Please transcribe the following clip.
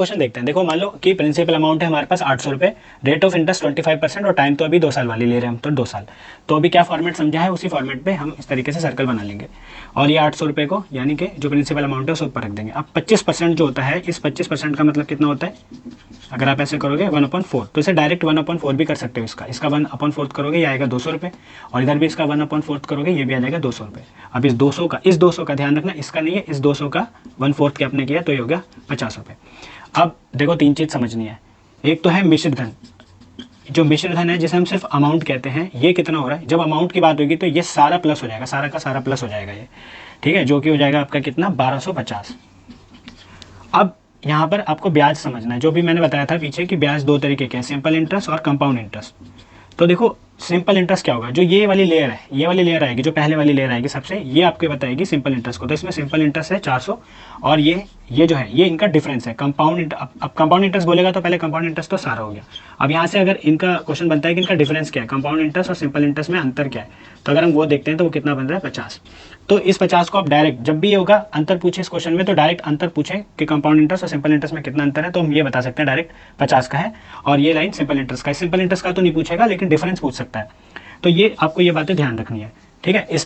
Question देखते हैं। देखो मान लो कि प्रिंसिपल अमाउंट है हमारे पास 800 रुपये, रेट ऑफ इंटरेस्ट 25% और टाइम तो अभी 2 साल वाली ले रहे हैं हम, तो 2 साल। तो अभी क्या फॉर्मेट समझा है, उसी फॉर्मेट पे हम इस तरीके से सर्कल बना लेंगे और ये 800 रुपये को यानी कि जो प्रिंसिपल अमाउंट है उस ऊपर रख देंगे। अब 25% जो होता है, इस 25% का मतलब कितना होता है, अगर आप ऐसे करोगे 1/4, तो इसे डायरेक्ट 1/4 भी कर सकते हो। इसका 1/4 करोगे ये आएगा 200 रुपये, और इधर भी इसका 1/4 करोगे ये भी आ जाएगा 200 रुपये। अब इस 200 का ध्यान रखना, इसका नहीं है, इस 200 का 1/4 के आपने किया तो ये हो गया 50 रुपये। अब देखो 3 चीज़ समझनी है। एक तो है मिश्र धन, जो मिश्र धन है जिसे हम सिर्फ अमाउंट कहते हैं, ये कितना हो रहा है, जब अमाउंट की बात होगी तो ये सारा प्लस हो जाएगा, सारा का सारा प्लस हो जाएगा ये, ठीक है, जो कि हो जाएगा आपका कितना 1250। अब यहाँ पर आपको ब्याज समझना है, जो भी मैंने बताया था पीछे कि ब्याज 2 तरीके के हैं, सिंपल इंटरेस्ट और कंपाउंड इंटरेस्ट। तो देखो सिंपल इंटरेस्ट क्या होगा, जो ये वाली लेयर है, ये वाली लेयर आएगी, जो पहले वाली लेयर आएगी सबसे, ये आपको बताएगी सिंपल इंटरेस्ट को। तो इसमें सिंपल इंटरेस्ट है 400, और ये जो है ये इनका डिफरेंस है। कंपाउंड अब कंपाउंड इंटरेस्ट बोलेगा तो पहले कंपाउंड इंटरेस्ट तो सारा हो गया। अब यहाँ से अगर इनका क्वेश्चन बनता है कि इनका डिफरेंस क्या है, कंपाउंड इंटरेस्ट और सिंपल इंटरेस्ट में अंतर क्या है, तो अगर हम वो देखते हैं तो वो कितना बन रहा है 50। तो इस 50 को आप डायरेक्ट जब भी होगा अंतर पूछे इस क्वेश्चन में, तो डायरेक्ट अंतर पूछे कि कंपाउंड इंटरेस्ट और सिंपल इंटरेस्ट में कितना अंतर है, तो हम ये बता सकते हैं डायरेक्ट 50 का है, और ये लाइन सिंपल इंटरेस्ट का है। सिंपल इंटरेस्ट का तो नहीं पूछेगा लेकिन डिफरेंस पूछ सकता है। तो ये आपको ये बातें ध्यान रखनी है, ठीक है। इस